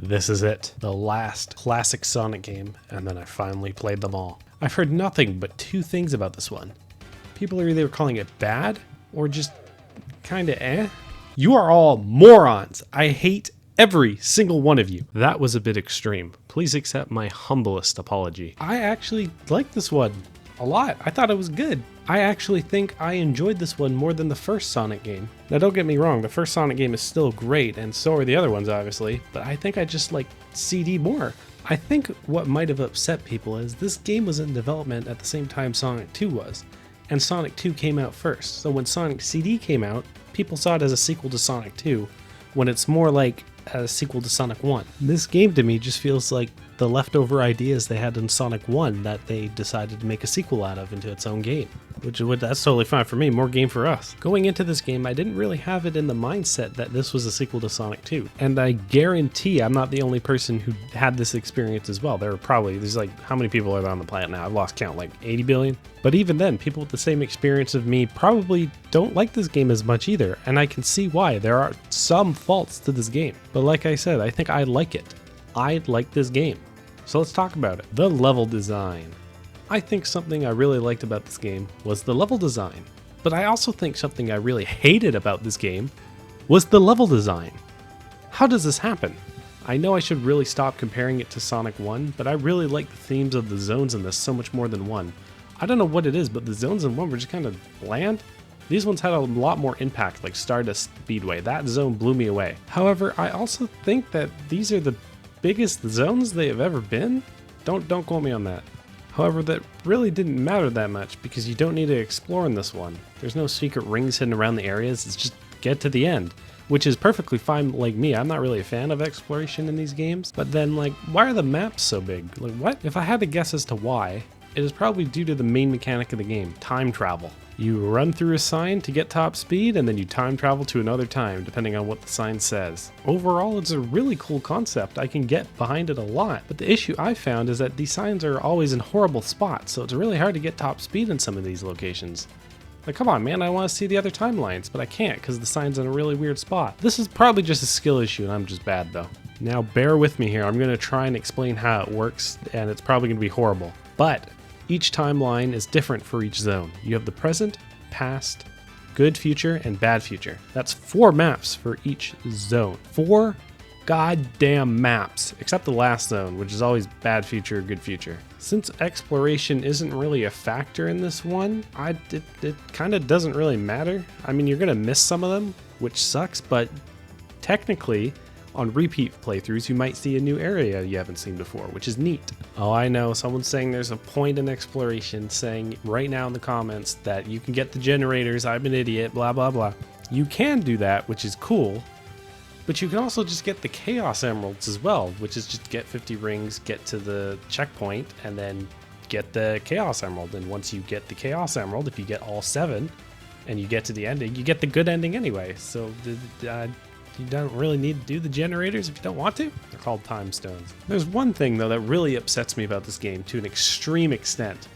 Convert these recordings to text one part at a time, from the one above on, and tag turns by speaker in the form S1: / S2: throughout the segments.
S1: This is it, the last classic Sonic game, and then I finally played them all. I've heard nothing but two things about this one. People are either calling it bad, or just kinda eh. You are all morons! I hate every single one of you. That was a bit extreme. Please accept my humblest apology. I actually like this one a lot. I thought it was good. I actually think I enjoyed this one more than the first Sonic game. Now don't get me wrong, the first Sonic game is still great, and so are the other ones obviously, but I think I just like CD more. I think what might have upset people is this game was in development at the same time Sonic 2 was, and Sonic 2 came out first. So when Sonic CD came out, people saw it as a sequel to Sonic 2, when it's more like a sequel to Sonic 1. This game to me just feels like the leftover ideas they had in Sonic 1 that they decided to make a sequel out of into its own game. That's totally fine for me, more game for us. Going into this game, I didn't really have it in the mindset that this was a sequel to Sonic 2. And I guarantee I'm not the only person who had this experience as well. There's like, how many people are there on the planet now? I've lost count, like 80 billion? But even then, people with the same experience of me probably don't like this game as much either. And I can see why. There are some faults to this game. But like I said, I think I like it. I like this game. So let's talk about it. The level design. I think something I really liked about this game was the level design. But I also think something I really hated about this game was the level design. How does this happen? I know I should really stop comparing it to Sonic 1, but I really like the themes of the zones in this so much more than 1. I don't know what it is, but the zones in 1 were just kind of bland. These ones had a lot more impact, like Stardust Speedway. That zone blew me away. However, I also think that these are the biggest zones they have ever been. Don't quote me on that. However, that really didn't matter that much because you don't need to explore in this one. There's no secret rings hidden around the areas, it's just get to the end, which is perfectly fine like me. I'm not really a fan of exploration in these games, but then like, why are the maps so big? Like what? If I had to guess as to why, it is probably due to the main mechanic of the game, time travel. You run through a sign to get top speed, and then you time travel to another time, depending on what the sign says. Overall, it's a really cool concept. I can get behind it a lot, but the issue I found is that these signs are always in horrible spots, so it's really hard to get top speed in some of these locations. Like, come on, man, I want to see the other timelines, but I can't because the sign's in a really weird spot. This is probably just a skill issue, and I'm just bad, though. Now, bear with me here. I'm going to try and explain how it works, and it's probably going to be horrible. But each timeline is different for each zone. You have the present, past, good future, and bad future. That's 4 maps for each zone. 4 goddamn maps, except the last zone, which is always bad future, good future. Since exploration isn't really a factor in this one, it kind of doesn't really matter. I mean, you're gonna miss some of them, which sucks, but technically, on repeat playthroughs, you might see a new area you haven't seen before, which is neat. Oh, I know, someone's saying there's a point in exploration, saying right now in the comments that you can get the generators, I'm an idiot, blah, blah, blah. You can do that, which is cool, but you can also just get the Chaos Emeralds as well, which is just get 50 rings, get to the checkpoint, and then get the Chaos Emerald. And once you get the Chaos Emerald, if you get all 7, and you get to the ending, you get the good ending anyway. So you don't really need to do the generators if you don't want to. They're called time stones. There's one thing though that really upsets me about this game to an extreme extent.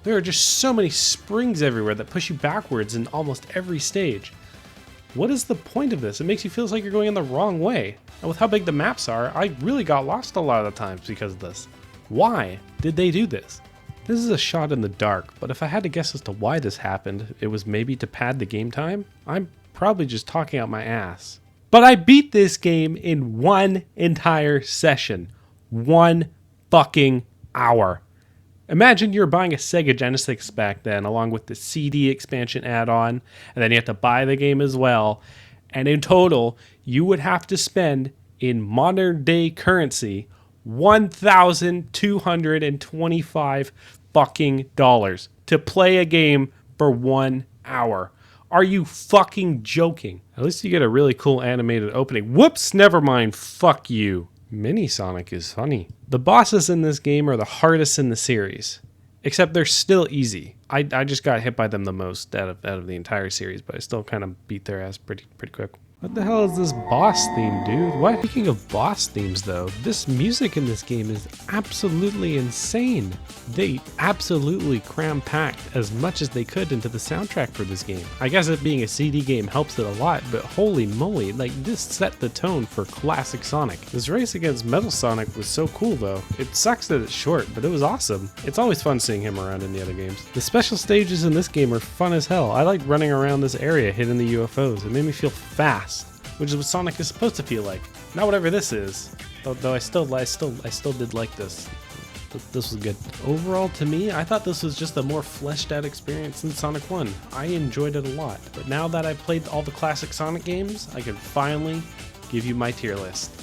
S1: There are just so many springs everywhere that push you backwards in almost every stage. What is the point of this? It makes you feel like you're going in the wrong way. And with how big the maps are, I really got lost a lot of the times because of this. Why did they do this? This is a shot in the dark, but if I had to guess as to why this happened, it was maybe to pad the game time. I'm probably just talking out my ass. But I beat this game in 1 entire session. 1 fucking hour. Imagine you're buying a Sega Genesis back then, along with the CD expansion add-on, and then you have to buy the game as well. And in total, you would have to spend, in modern day currency, $1,225 fucking dollars to play a game for 1 hour. Are you fucking joking? At least you get a really cool animated opening. Whoops, never mind, fuck you. Mini Sonic is funny. The bosses in this game are the hardest in the series, except they're still easy. I just got hit by them the most out of the entire series, but I still kind of beat their ass pretty quick. What the hell is this boss theme, dude? What? Speaking of boss themes, though, this music in this game is absolutely insane. They absolutely cram-packed as much as they could into the soundtrack for this game. I guess it being a CD game helps it a lot, but holy moly, like this set the tone for classic Sonic. This race against Metal Sonic was so cool though. It sucks that it's short, but it was awesome. It's always fun seeing him around in the other games. The special stages in this game are fun as hell. I like running around this area hitting the UFOs. It made me feel fast, which is what Sonic is supposed to feel like. Not whatever this is. Though I still did like this. This was good. Overall, to me, I thought this was just a more fleshed out experience than Sonic 1. I enjoyed it a lot. But now that I've played all the classic Sonic games, I can finally give you my tier list.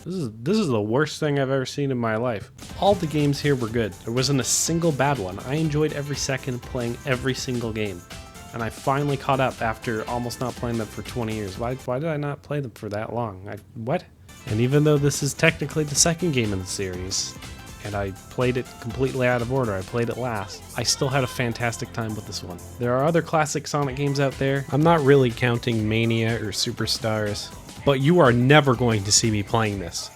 S1: This is the worst thing I've ever seen in my life. All the games here were good. There wasn't a single bad one. I enjoyed every second playing every single game. And I finally caught up after almost not playing them for 20 years. Why did I not play them for that long? What? And even though this is technically the second game in the series, and I played it completely out of order, I played it last, I still had a fantastic time with this one. There are other classic Sonic games out there. I'm not really counting Mania or Superstars, but you are never going to see me playing this.